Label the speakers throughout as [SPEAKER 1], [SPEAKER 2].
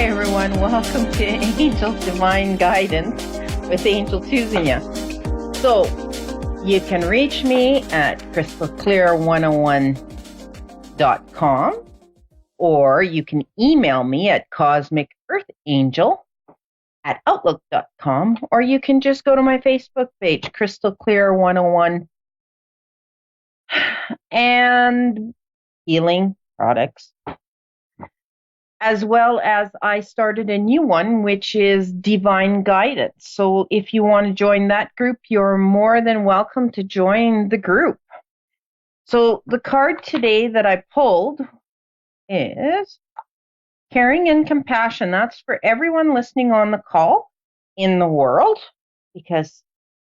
[SPEAKER 1] Hi, everyone. Welcome to Angel Divine Guidance with Angel Tuzia. So, you can reach me at crystalclear101.com, or you can email me at cosmicearthangel@outlook.com, or you can just go to my Facebook page, Crystal Clear 101, and healing products. As well as I started a new one, which is Divine Guidance. So if you want to join that group, you're more than welcome to join the group. So the card today that I pulled is Caring and Compassion. That's for everyone listening on the call in the world, because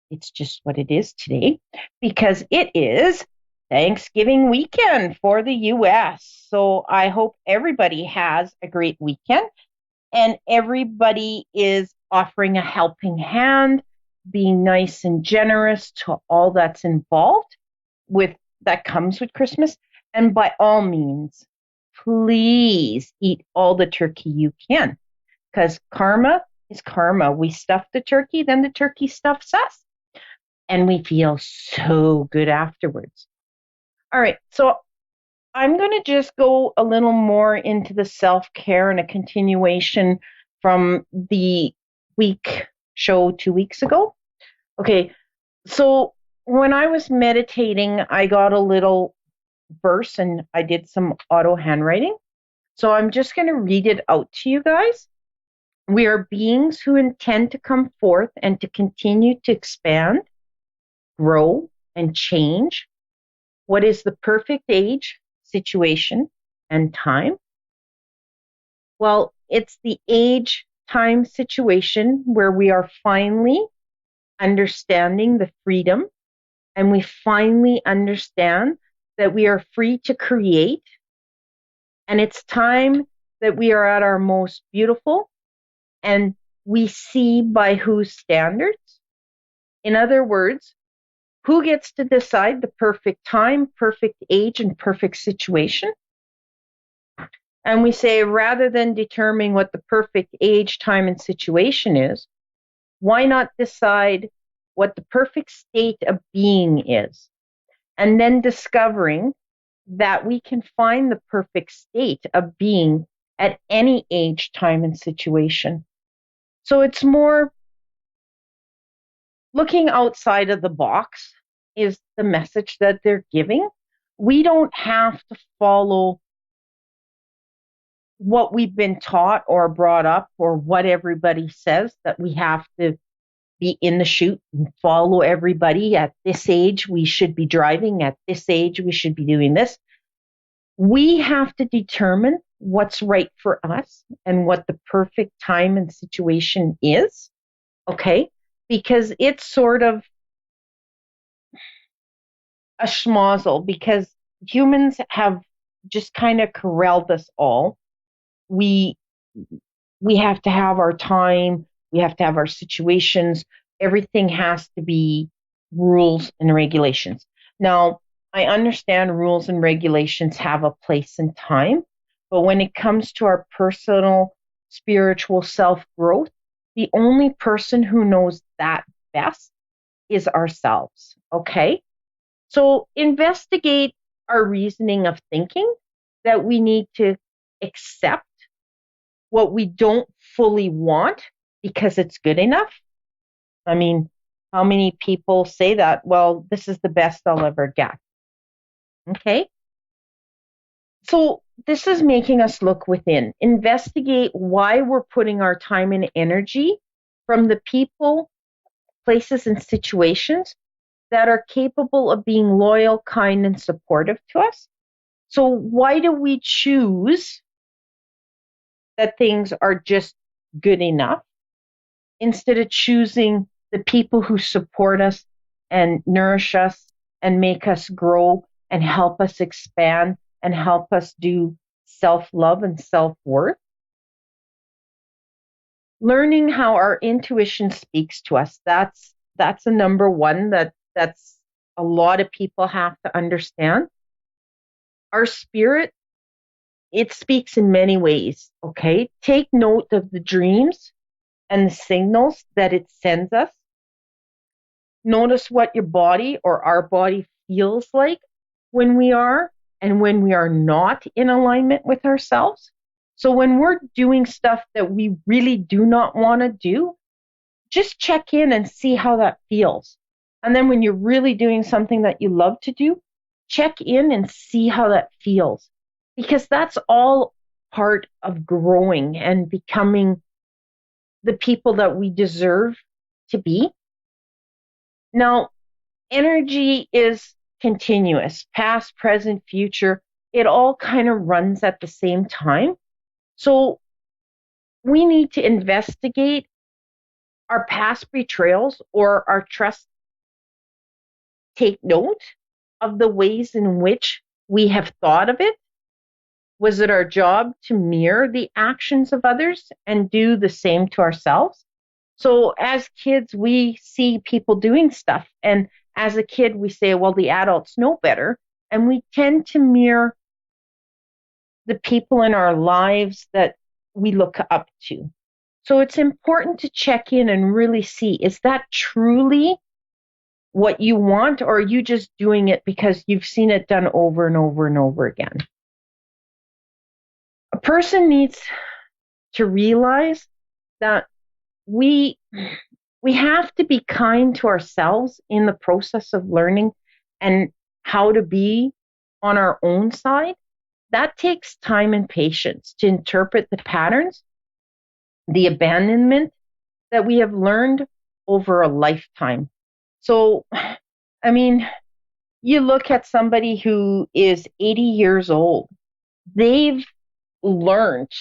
[SPEAKER 1] it's just what it is today, because it is Thanksgiving weekend for the U.S. So I hope everybody has a great weekend and everybody is offering a helping hand, being nice and generous to all that's involved that comes with Christmas. And by all means, please eat all the turkey you can, because karma is karma. We stuff the turkey, then the turkey stuffs us, and we feel so good afterwards. All right, so I'm going to just go a little more into the self-care and a continuation from the week show 2 weeks ago. Okay, so when I was meditating, I got a little verse and I did some auto handwriting. So I'm just going to read it out to you guys. We are beings who intend to come forth and to continue to expand, grow, and change. What is the perfect age, situation, and time? Well, it's the age, time, situation where we are finally understanding the freedom, and we finally understand that we are free to create. And it's time that we are at our most beautiful, and we see by whose standards. In other words, who gets to decide the perfect time, perfect age, and perfect situation? And we say, rather than determining what the perfect age, time, and situation is, why not decide what the perfect state of being is? And then discovering that we can find the perfect state of being at any age, time, and situation. So it's more looking outside of the box is the message that they're giving. We don't have to follow what we've been taught or brought up, or what everybody says that we have to be in the chute and follow everybody. At this age, we should be driving. At this age, we should be doing this. We have to determine what's right for us and what the perfect time and situation is. Okay? Because it's sort of a schmozzle, because humans have just kind of corralled us all. We have to have our time, we have to have our situations, everything has to be rules and regulations. Now, I understand rules and regulations have a place and time, but when it comes to our personal spiritual self-growth, the only person who knows that best is ourselves, okay? So investigate our reasoning of thinking that we need to accept what we don't fully want because it's good enough. I mean, how many people say that? Well, this is the best I'll ever get. Okay? So this is making us look within, investigate why we're putting our time and energy from the people, places, and situations that are capable of being loyal, kind, and supportive to us. So why do we choose that things are just good enough instead of choosing the people who support us and nourish us and make us grow and help us expand and help us do self-love and self-worth? Learning how our intuition speaks to us, that's a number one that's a lot of people have to understand. Our spirit it speaks in many ways, okay? Take note of the dreams and the signals that it sends us. Notice what your body or our body feels like when we are and when we are not in alignment with ourselves. So when we're doing stuff that we really do not want to do, just check in and see how that feels. And then when you're really doing something that you love to do, check in and see how that feels. Because that's all part of growing and becoming the people that we deserve to be. Now, energy is continuous, past, present, future. It all kind of runs at the same time. So we need to investigate our past betrayals or our trust, take note of the ways in which we have thought of it. Was it our job to mirror the actions of others and do the same to ourselves? So as kids, we see people doing stuff. And as a kid, we say, well, the adults know better. And we tend to mirror the people in our lives that we look up to. So it's important to check in and really see, is that truly what you want, or are you just doing it because you've seen it done over and over and over again? A person needs to realize that we have to be kind to ourselves in the process of learning and how to be on our own side. That takes time and patience to interpret the patterns, the abandonment that we have learned over a lifetime. So, I mean, you look at somebody who is 80 years old, they've learned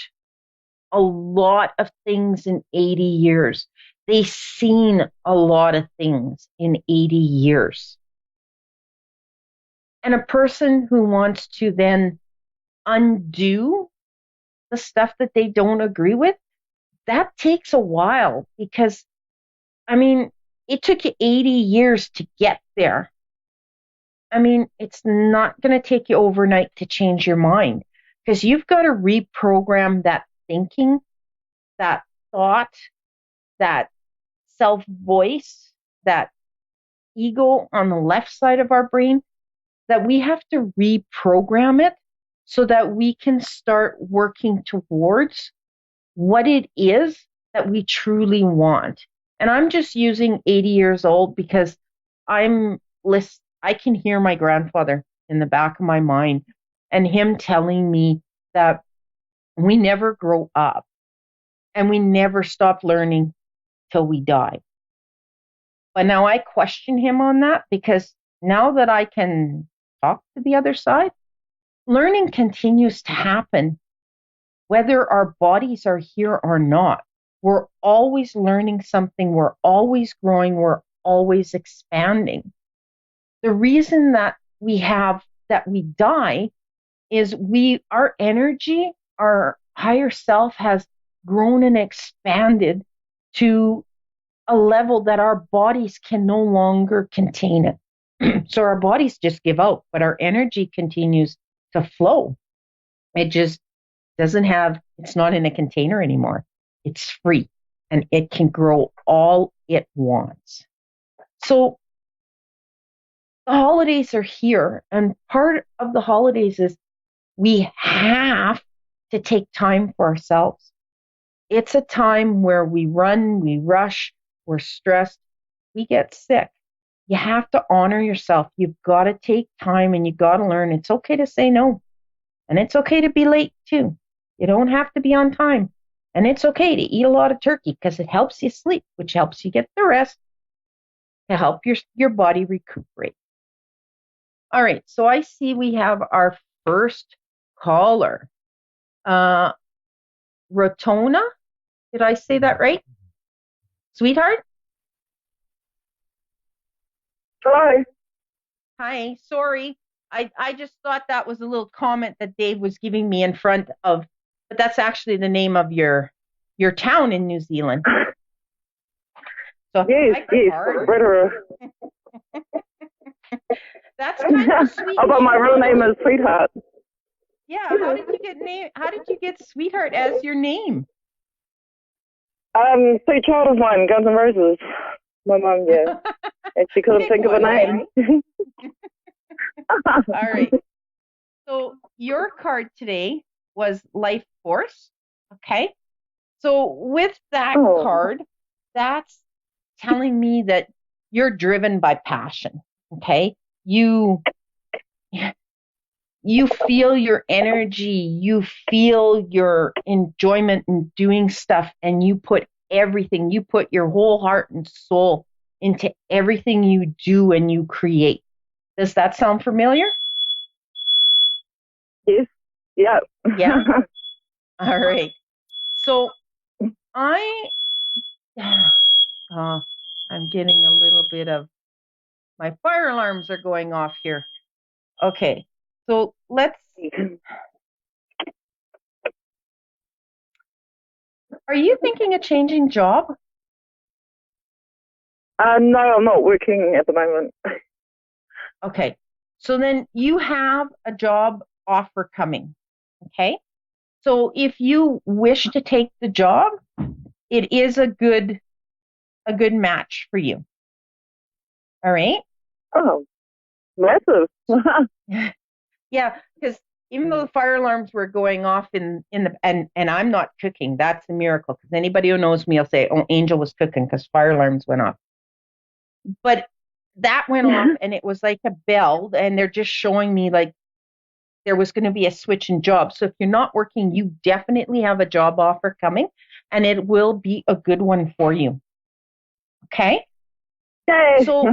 [SPEAKER 1] a lot of things in 80 years. They've seen a lot of things in 80 years. And a person who wants to then undo the stuff that they don't agree with, that takes a while because, I mean, it took you 80 years to get there. I mean, it's not going to take you overnight to change your mind because you've got to reprogram that thinking, that thought, that self-voice, that ego on the left side of our brain, that we have to reprogram it so that we can start working towards what it is that we truly want. And I'm just using 80 years old because I can hear my grandfather in the back of my mind and him telling me that we never grow up and we never stop learning till we die. But now I question him on that because now that I can talk to the other side, learning continues to happen whether our bodies are here or not. We're always learning something. We're always growing. We're always expanding. The reason that we die is our energy, our higher self has grown and expanded to a level that our bodies can no longer contain it. So our bodies just give out, but our energy continues to flow. It just it's not in a container anymore. It's free and it can grow all it wants. So the holidays are here, and part of the holidays is we have to take time for ourselves. It's a time where we run, we rush, we're stressed, we get sick. You have to honor yourself. You've got to take time and you got to learn. It's okay to say no. And it's okay to be late too. You don't have to be on time. And it's okay to eat a lot of turkey because it helps you sleep, which helps you get the rest to help your body recuperate. All right, so I see we have our first caller. Rotona, did I say that right? Sweetheart?
[SPEAKER 2] Hi.
[SPEAKER 1] Hi, sorry. I just thought that was a little comment that Dave was giving me in front of, but that's actually the name of your town in New Zealand. So
[SPEAKER 2] Yes, Rhetoric.
[SPEAKER 1] That's kind of sweet.
[SPEAKER 2] But my real name is Sweetheart.
[SPEAKER 1] Yeah, how did you get sweetheart as your name?
[SPEAKER 2] Sweet child of mine, Guns N' Roses. My mom, yeah. And she couldn't
[SPEAKER 1] Pick
[SPEAKER 2] think of a
[SPEAKER 1] one, right?
[SPEAKER 2] name.
[SPEAKER 1] All right. So your card today was Life Force. Okay. So with that
[SPEAKER 2] Oh,
[SPEAKER 1] card, that's telling me that you're driven by passion. Okay. You feel your energy, you feel your enjoyment in doing stuff, and you put everything, you put your whole heart and soul into everything you do and you create. Does that sound familiar?
[SPEAKER 2] yes. Yeah.
[SPEAKER 1] Yeah. All right. So I, I'm getting a little bit of my fire alarms are going off here. Okay. So are you thinking of changing job?
[SPEAKER 2] No, I'm not working at the moment.
[SPEAKER 1] Okay. So then you have a job offer coming. Okay. So if you wish to take the job, it is a good match for you. All right.
[SPEAKER 2] Oh, massive.
[SPEAKER 1] Yeah, because even though the fire alarms were going off in the and I'm not cooking, that's a miracle. Because anybody who knows me will say, "Oh, Angel was cooking because fire alarms went off." But that went off, and it was like a bell, and they're just showing me like there was going to be a switch in jobs. So if you're not working, you definitely have a job offer coming, and it will be a good one for you. Okay.
[SPEAKER 2] Yay.
[SPEAKER 1] So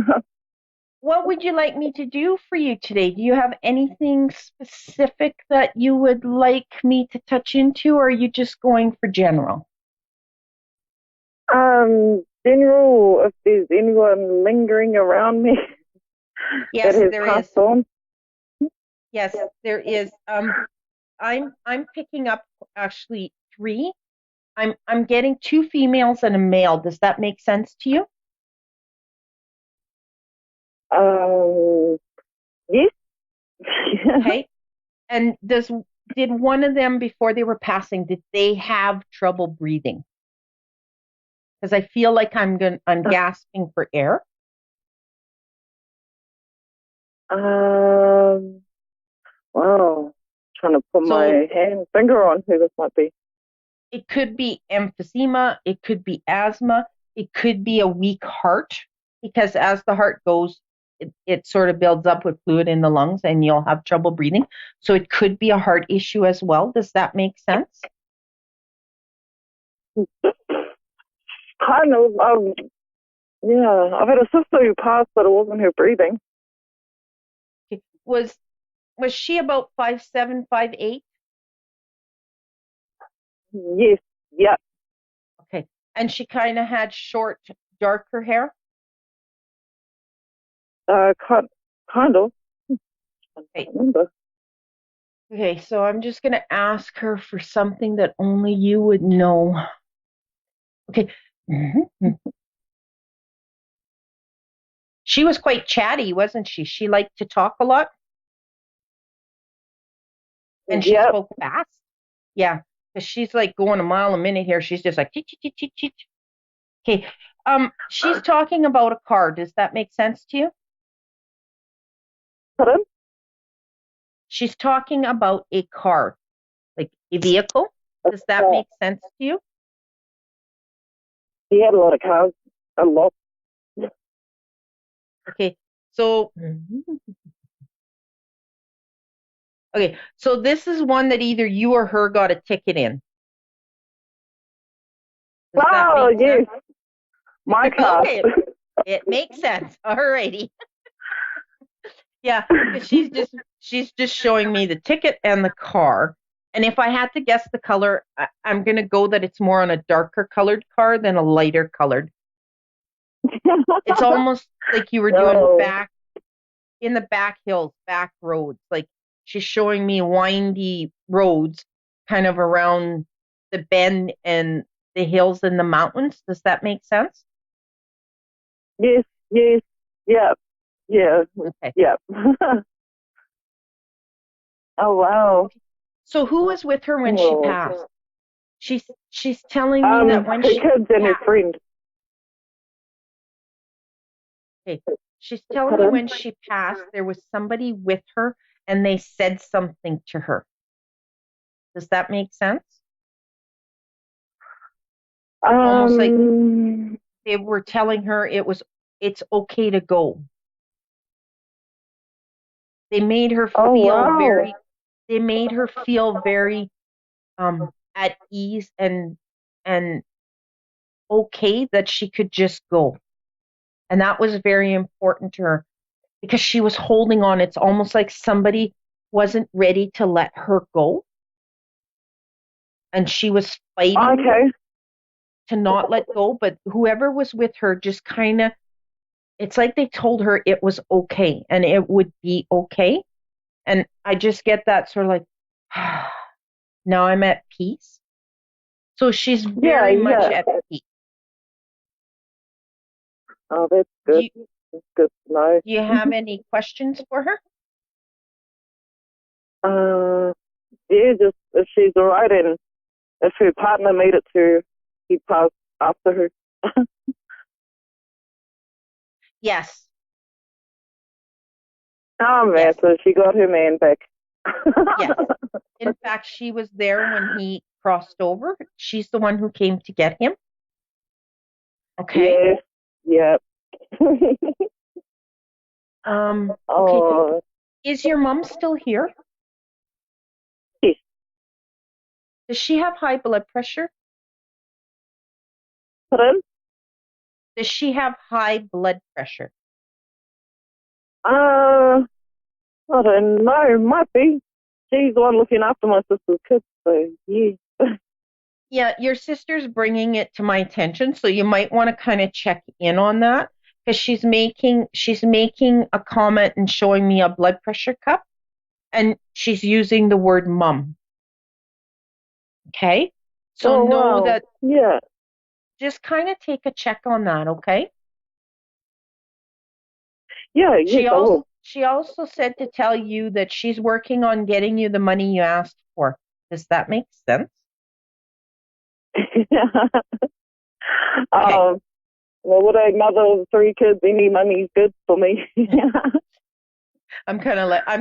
[SPEAKER 1] what would you like me to do for you today? Do you have anything specific that you would like me to touch into, or are you just going for general?
[SPEAKER 2] General, if there's anyone lingering around me that
[SPEAKER 1] Yes,
[SPEAKER 2] has
[SPEAKER 1] there is.
[SPEAKER 2] passed on.
[SPEAKER 1] Yes, there is. I'm picking up actually three. I'm getting two females and a male. Does that make sense to you?
[SPEAKER 2] Um, yes.
[SPEAKER 1] Okay. And did one of them before they were passing, did they have trouble breathing? Because I feel like I'm gasping for air.
[SPEAKER 2] um, wow. Trying to put
[SPEAKER 1] So
[SPEAKER 2] my finger on who this might be.
[SPEAKER 1] it could be emphysema, it could be asthma, it could be a weak heart, because as the heart goes, it sort of builds up with fluid in the lungs and you'll have trouble breathing. So it could be a heart issue as well. Does that make sense?
[SPEAKER 2] Kind of. Yeah, I've had a sister who passed, but it wasn't her breathing.
[SPEAKER 1] Okay. Was she about 5'7", 5'8"?
[SPEAKER 2] Yes. Yeah.
[SPEAKER 1] Okay. And she kind of had short, darker hair?
[SPEAKER 2] Kind of. I
[SPEAKER 1] Okay.
[SPEAKER 2] can't remember.
[SPEAKER 1] Okay, so I'm just going to ask her for something that only you would know. Okay. Mhm. She was quite chatty, wasn't she? She liked to talk a lot and she
[SPEAKER 2] Yep.
[SPEAKER 1] spoke fast. Yeah, because she's like going a mile a minute here. She's just like, teach, teach, teach, teach. Okay. She's talking about a car. Does that make sense to you?
[SPEAKER 2] Pardon?
[SPEAKER 1] She's talking about a car, like a vehicle. Does that
[SPEAKER 2] Uh,
[SPEAKER 1] make sense to you?
[SPEAKER 2] he had a lot of cars. A lot.
[SPEAKER 1] Okay. So, okay. So this is one that either you or her got a ticket in. Does that
[SPEAKER 2] Oh,
[SPEAKER 1] make sense?
[SPEAKER 2] yes. My car.
[SPEAKER 1] Okay. It makes sense. All righty. Yeah, because she's just showing me the ticket and the car. And if I had to guess the color, I'm gonna go that it's more on a darker colored car than a lighter colored. It's almost like you were doing
[SPEAKER 2] No.
[SPEAKER 1] back in the back hills, back roads. Like she's showing me windy roads kind of around the bend and the hills and the mountains. Does that make sense?
[SPEAKER 2] Yes, yes. Yep. Yeah.
[SPEAKER 1] Okay.
[SPEAKER 2] Yep. Oh, wow.
[SPEAKER 1] So who was with her when she
[SPEAKER 2] Oh.
[SPEAKER 1] passed? She's telling me that when
[SPEAKER 2] Her
[SPEAKER 1] she
[SPEAKER 2] kids and her
[SPEAKER 1] passed,
[SPEAKER 2] friend.
[SPEAKER 1] okay, she's telling me
[SPEAKER 2] Pardon?
[SPEAKER 1] when she passed, there was somebody with her and they said something to her. Does that make sense? Almost like
[SPEAKER 2] Um.
[SPEAKER 1] they were telling her it's okay to go. They made her
[SPEAKER 2] Oh
[SPEAKER 1] feel
[SPEAKER 2] wow.
[SPEAKER 1] very they made her feel very at ease and okay that she could just go. And that was very important to her because she was holding on. It's almost like somebody wasn't ready to let her go. And she was fighting
[SPEAKER 2] Okay.
[SPEAKER 1] to not let go. But whoever was with her just kind of, it's like they told her it was okay and it would be okay. And I just get that sort of like, now I'm at peace. So she's
[SPEAKER 2] Yeah,
[SPEAKER 1] very much
[SPEAKER 2] yeah.
[SPEAKER 1] at peace.
[SPEAKER 2] Oh, that's
[SPEAKER 1] Do
[SPEAKER 2] good.
[SPEAKER 1] you,
[SPEAKER 2] That's good to know.
[SPEAKER 1] do you have any questions for her?
[SPEAKER 2] Uh, yeah, just if she's alright and if her partner made it to, he passed after her.
[SPEAKER 1] Yes,
[SPEAKER 2] Oh man,
[SPEAKER 1] yes,
[SPEAKER 2] so she got her man back.
[SPEAKER 1] yes. In fact, she was there when he crossed over. She's the one who came to get him. Okay.
[SPEAKER 2] Yes, yeah.
[SPEAKER 1] Okay.
[SPEAKER 2] Oh,
[SPEAKER 1] Is your mom still here?
[SPEAKER 2] yes.
[SPEAKER 1] Does she have high blood pressure?
[SPEAKER 2] Pardon?
[SPEAKER 1] Does she have high blood pressure?
[SPEAKER 2] Uh, I don't know. Might be. She's the one looking after my sister's kids, so yeah.
[SPEAKER 1] Yeah, your sister's bringing it to my attention, so you might want to kind of check in on that because she's making a comment and showing me a blood pressure cup, and she's using the word mum. Okay, so
[SPEAKER 2] Oh
[SPEAKER 1] know
[SPEAKER 2] wow.
[SPEAKER 1] that
[SPEAKER 2] Yeah.
[SPEAKER 1] just kind of take a check on that. Okay.
[SPEAKER 2] Yeah. Yes,
[SPEAKER 1] She
[SPEAKER 2] I
[SPEAKER 1] also
[SPEAKER 2] will.
[SPEAKER 1] she also said to tell you that she's working on getting you the money you asked for. Does that make sense? Okay.
[SPEAKER 2] um. Well, would a mother of three kids, any money's good for me.
[SPEAKER 1] I'm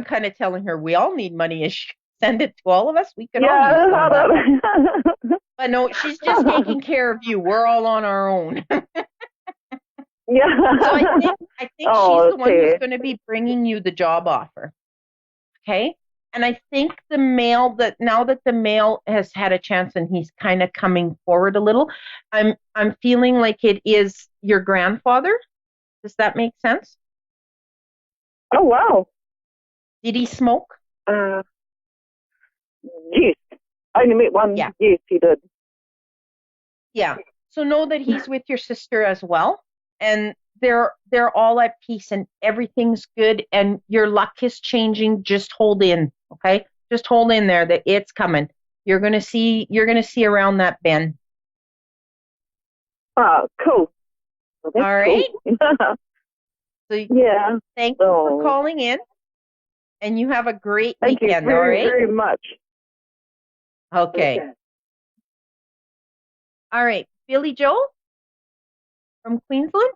[SPEAKER 1] kind of telling her we all need money. If she send it to all of us, we could all use
[SPEAKER 2] Yeah,
[SPEAKER 1] some of
[SPEAKER 2] I
[SPEAKER 1] that.
[SPEAKER 2] don't.
[SPEAKER 1] But no, she's just taking care of you. We're all on our own. So I
[SPEAKER 2] Yeah.
[SPEAKER 1] think I think she's
[SPEAKER 2] Oh,
[SPEAKER 1] the one who's
[SPEAKER 2] okay.
[SPEAKER 1] going to be bringing you the job offer. Okay. And I think the male that now that the male has had a chance and he's kind of coming forward a little, I'm feeling like it is your grandfather. Does that make sense?
[SPEAKER 2] Oh, wow.
[SPEAKER 1] Did he smoke?
[SPEAKER 2] Uh, yes. I only met one.
[SPEAKER 1] Yeah.
[SPEAKER 2] Yes, he did.
[SPEAKER 1] Yeah. So know that he's with your sister as well. And they're all at peace and everything's good and your luck is changing. Just hold in. Okay. Just hold in there that it's coming. You're gonna see around that bend.
[SPEAKER 2] Oh, cool. Well, that's
[SPEAKER 1] All right.
[SPEAKER 2] cool.
[SPEAKER 1] So
[SPEAKER 2] Yeah.
[SPEAKER 1] thank you for
[SPEAKER 2] Oh,
[SPEAKER 1] calling in and you have a great
[SPEAKER 2] thank you
[SPEAKER 1] weekend. All
[SPEAKER 2] very,
[SPEAKER 1] right.
[SPEAKER 2] very much.
[SPEAKER 1] Okay.
[SPEAKER 2] Okay.
[SPEAKER 1] All right. Billy Joe from Queensland.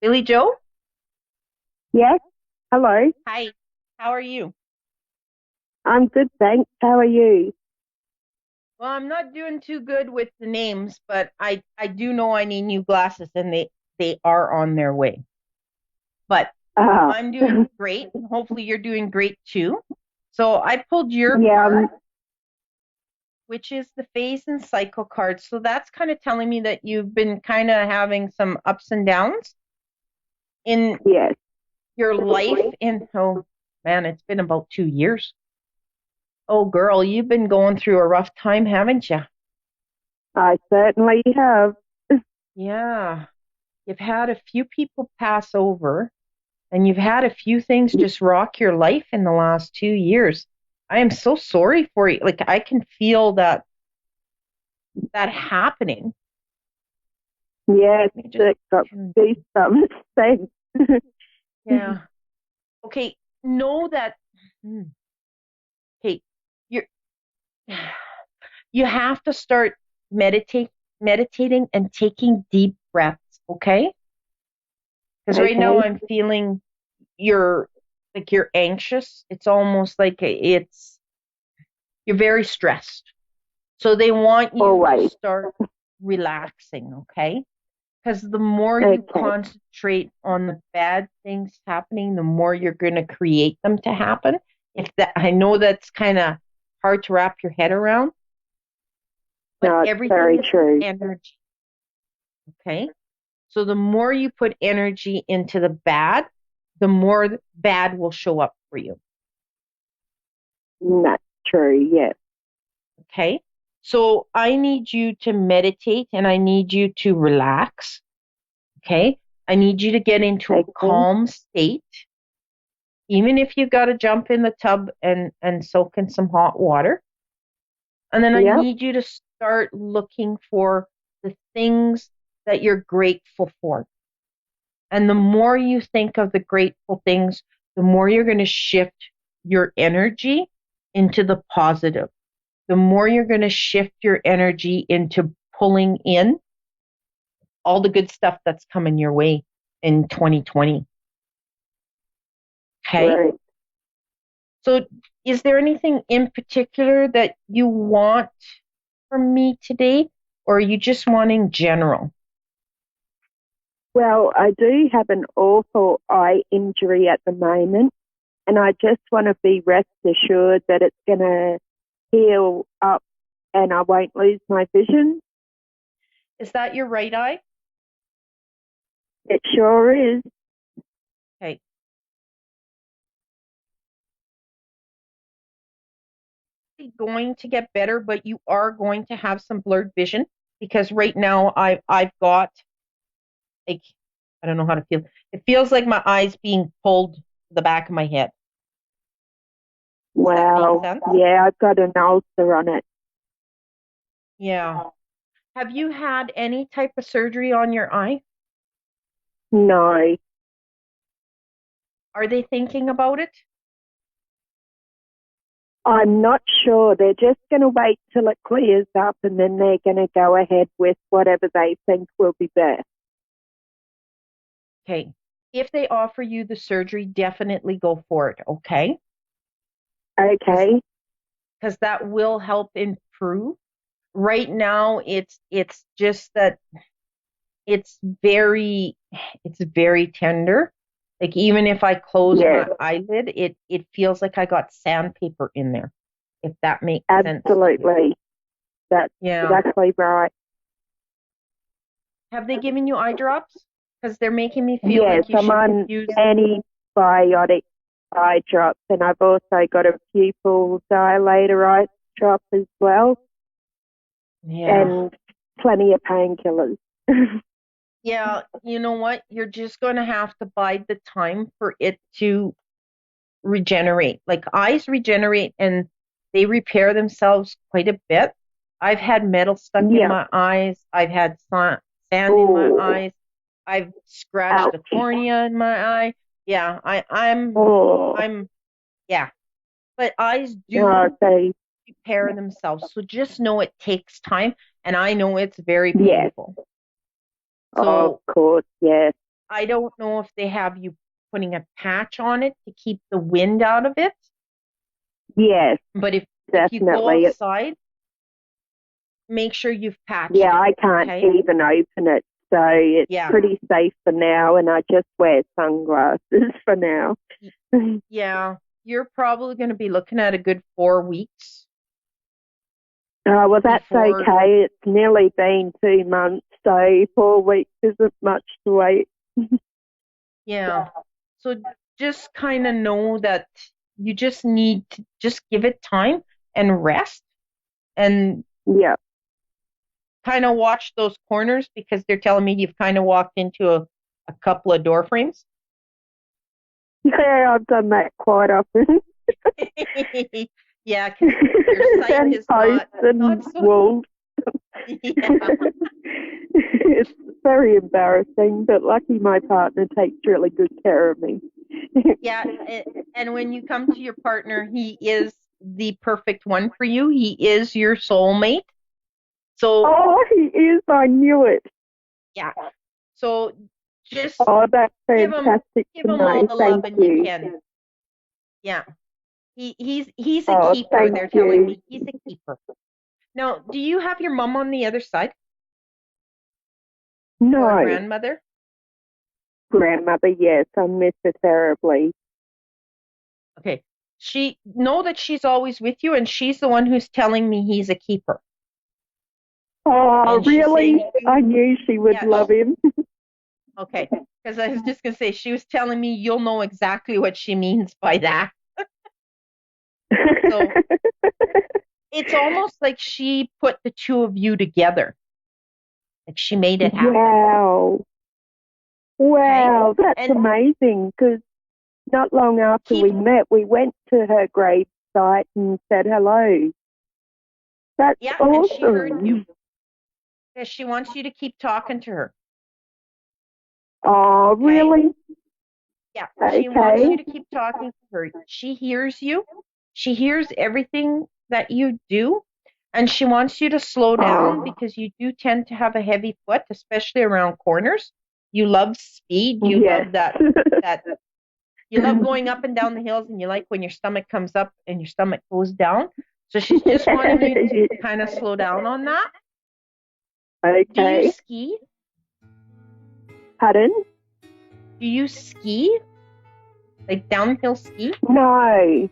[SPEAKER 1] Billy Joe.
[SPEAKER 3] Yes. Hello.
[SPEAKER 1] Hi. How are you?
[SPEAKER 3] I'm good, thanks. How are you?
[SPEAKER 1] Well, I'm not doing too good with the names, but I do know I need new glasses and they are on their way. But
[SPEAKER 3] Uh,
[SPEAKER 1] I'm doing great and hopefully you're doing great too. So I pulled your
[SPEAKER 3] yeah,
[SPEAKER 1] card, which is the phase and cycle card. So that's kind of telling me that you've been kind of having some ups and downs in
[SPEAKER 3] yes.
[SPEAKER 1] your life in oh man, it's been about 2 years. Oh girl, you've been going through a rough time, haven't you?
[SPEAKER 3] I certainly have.
[SPEAKER 1] Yeah. You've had a few people pass over and you've had a few things just rock your life in the last 2 years. I am so sorry for you. Like I can feel that happening.
[SPEAKER 3] Yes,
[SPEAKER 1] Let me just
[SPEAKER 3] it got goosebumps. Thanks.
[SPEAKER 1] yeah. Okay, know that. Okay, you're you have to start meditating and taking deep breaths, okay? Because right now
[SPEAKER 3] Okay.
[SPEAKER 1] I'm feeling you're you're anxious. It's almost like you're very stressed. So they want
[SPEAKER 3] All
[SPEAKER 1] you to
[SPEAKER 3] right.
[SPEAKER 1] start relaxing, okay? Because the more you
[SPEAKER 3] Okay.
[SPEAKER 1] concentrate on the bad things happening, the more you're going to create them to happen. If that, I know that's kind of hard to wrap your head around, but
[SPEAKER 3] No, it's
[SPEAKER 1] everything
[SPEAKER 3] very
[SPEAKER 1] is
[SPEAKER 3] true.
[SPEAKER 1] energy, okay? So the more you put energy into the bad, the more the bad will show up for you,
[SPEAKER 3] That's true, yes.
[SPEAKER 1] okay? So I need you to meditate and I need you to relax, okay? I need you to get into a
[SPEAKER 3] Okay.
[SPEAKER 1] calm state. Even if you got to jump in the tub and soak in some hot water. And then I
[SPEAKER 3] Yep.
[SPEAKER 1] need you to start looking for the things that you're grateful for. And the more you think of the grateful things, the more you're going to shift your energy into the positive. The more you're going to shift your energy into pulling in all the good stuff that's coming your way in 2020. Okay?
[SPEAKER 3] Right.
[SPEAKER 1] So, is there anything in particular that you want from me today, or are you just wanting general?
[SPEAKER 3] Well, I do have an awful eye injury at the moment, and I just want to be rest assured that it's going to heal up and I won't lose my vision.
[SPEAKER 1] Is that your right eye?
[SPEAKER 3] It sure is.
[SPEAKER 1] Okay. It's going to get better, but you are going to have some blurred vision because right now I've got like I don't know how to feel. It feels like my eyes being pulled to the back of my head. Does that make
[SPEAKER 3] Wow.
[SPEAKER 1] sense?
[SPEAKER 3] Yeah, I've got an ulcer on it.
[SPEAKER 1] Yeah. Have you had any type of surgery on your eye?
[SPEAKER 3] No,
[SPEAKER 1] Are they thinking about it?
[SPEAKER 3] I'm not sure. They're just going to wait till it clears up and then they're going to go ahead with whatever they think will be best.
[SPEAKER 1] Okay. If they offer you the surgery, definitely go for it, okay?
[SPEAKER 3] Okay.
[SPEAKER 1] Because that will help improve. Right now, it's just that it's very it's very tender. Like even if I close
[SPEAKER 3] Yeah,
[SPEAKER 1] my eyelid, it feels like I got sandpaper in there, if that makes sense to you.
[SPEAKER 3] absolutely. That's
[SPEAKER 1] Yeah.
[SPEAKER 3] exactly right.
[SPEAKER 1] Have they given you eye drops? Because they're making me feel
[SPEAKER 3] Yes,
[SPEAKER 1] like you
[SPEAKER 3] I'm
[SPEAKER 1] should
[SPEAKER 3] on
[SPEAKER 1] use.
[SPEAKER 3] antibiotic eye drops and I've also got a pupil dilator eye drop as well
[SPEAKER 1] Yeah.
[SPEAKER 3] and plenty of painkillers.
[SPEAKER 1] Yeah, you know what? You're just going to have to bide the time for it to regenerate. Like eyes regenerate and they repair themselves quite a bit. I've had metal stuck in
[SPEAKER 3] Yeah.
[SPEAKER 1] my eyes. I've had sand in my
[SPEAKER 3] Oh,
[SPEAKER 1] eyes. I've scratched a
[SPEAKER 3] ouch.
[SPEAKER 1] cornea in my eye. Yeah,
[SPEAKER 3] Oh,
[SPEAKER 1] I'm, yeah. But eyes
[SPEAKER 3] no,
[SPEAKER 1] do
[SPEAKER 3] so,
[SPEAKER 1] repair themselves. So just know it takes time. And I know it's very
[SPEAKER 3] yes,
[SPEAKER 1] painful.
[SPEAKER 3] of
[SPEAKER 1] So
[SPEAKER 3] course, yes,
[SPEAKER 1] I don't know if they have you putting a patch on it to keep the wind out of it.
[SPEAKER 3] yes,
[SPEAKER 1] But if you go
[SPEAKER 3] definitely.
[SPEAKER 1] outside, make sure you've patched
[SPEAKER 3] Yeah,
[SPEAKER 1] it.
[SPEAKER 3] I can't
[SPEAKER 1] Okay.
[SPEAKER 3] even open it, so it's
[SPEAKER 1] Yeah.
[SPEAKER 3] pretty safe for now, and I just wear sunglasses for now.
[SPEAKER 1] Yeah. You're probably going to be looking at a good 4 weeks
[SPEAKER 3] Well, that's
[SPEAKER 1] before.
[SPEAKER 3] okay. It's nearly been 2 months, so 4 weeks isn't much to wait.
[SPEAKER 1] Yeah. So just kind of know that you just need to just give it time and rest and
[SPEAKER 3] Yeah.
[SPEAKER 1] kind of watch those corners because they're telling me you've kind of walked into a couple of door frames.
[SPEAKER 3] Yeah, I've done that quite often.
[SPEAKER 1] Yeah, because your sight
[SPEAKER 3] And
[SPEAKER 1] is
[SPEAKER 3] posts
[SPEAKER 1] not
[SPEAKER 3] and
[SPEAKER 1] so.
[SPEAKER 3] walls.
[SPEAKER 1] Yeah.
[SPEAKER 3] It's very embarrassing, but lucky my partner takes really good care of me.
[SPEAKER 1] Yeah, and when you come to your partner, he is the perfect one for you. He is your soulmate. So,
[SPEAKER 3] Oh, he is. I knew it.
[SPEAKER 1] yeah. So just
[SPEAKER 3] Oh, that's
[SPEAKER 1] give him
[SPEAKER 3] fantastic to
[SPEAKER 1] all
[SPEAKER 3] know.
[SPEAKER 1] the
[SPEAKER 3] Thank
[SPEAKER 1] loving you
[SPEAKER 3] you.
[SPEAKER 1] can. Yeah. He's a
[SPEAKER 3] Oh,
[SPEAKER 1] keeper.
[SPEAKER 3] thank
[SPEAKER 1] They're telling
[SPEAKER 3] you.
[SPEAKER 1] me he's a keeper. Now, do you have your mom on the other side or a
[SPEAKER 3] No,
[SPEAKER 1] grandmother?
[SPEAKER 3] grandmother, yes, I miss her terribly.
[SPEAKER 1] Okay. She know that she's always with you, and she's the one who's telling me he's a keeper.
[SPEAKER 3] Oh,
[SPEAKER 1] And she's
[SPEAKER 3] really?
[SPEAKER 1] saying,
[SPEAKER 3] I knew she would
[SPEAKER 1] yeah,
[SPEAKER 3] love him.
[SPEAKER 1] okay. Because I was just gonna say she was telling me you'll know exactly what she means by that. So it's almost like she put the two of you together. Like she made it happen.
[SPEAKER 3] Wow.
[SPEAKER 1] Okay.
[SPEAKER 3] Wow, that's
[SPEAKER 1] And
[SPEAKER 3] amazing because not long after
[SPEAKER 1] keep,
[SPEAKER 3] we met, we went to her grave site and said hello. That's
[SPEAKER 1] yeah, and she heard you.
[SPEAKER 3] awesome.
[SPEAKER 1] Because she wants you to keep talking to her.
[SPEAKER 3] Oh,
[SPEAKER 1] Okay.
[SPEAKER 3] really?
[SPEAKER 1] Yeah. She wants
[SPEAKER 3] Okay.
[SPEAKER 1] you to keep talking to her. She hears you. She hears everything that you do. And she wants you to slow down
[SPEAKER 3] Oh,
[SPEAKER 1] because you do tend to have a heavy foot, especially around corners. You love speed. You
[SPEAKER 3] yes.
[SPEAKER 1] love that you love going up and down the hills, and you like when your stomach comes up and your stomach goes down. So she's just wanting you to kind of slow down on that. Do you
[SPEAKER 3] Okay.
[SPEAKER 1] ski?
[SPEAKER 3] Pardon?
[SPEAKER 1] Do you ski? Like downhill ski?
[SPEAKER 3] No,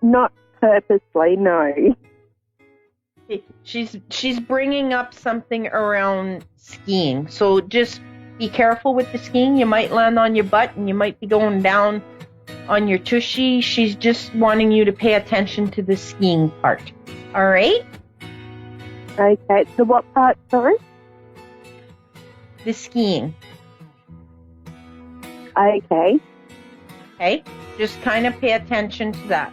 [SPEAKER 3] not purposely. No.
[SPEAKER 1] She's bringing up something around skiing. So just be careful with the skiing. You might land on your butt and you might be going down on your tushy. She's just wanting you to pay attention to the skiing part. All right?
[SPEAKER 3] Okay. So what part? Sorry.
[SPEAKER 1] The skiing.
[SPEAKER 3] Okay.
[SPEAKER 1] Okay? Just kind of pay attention to that.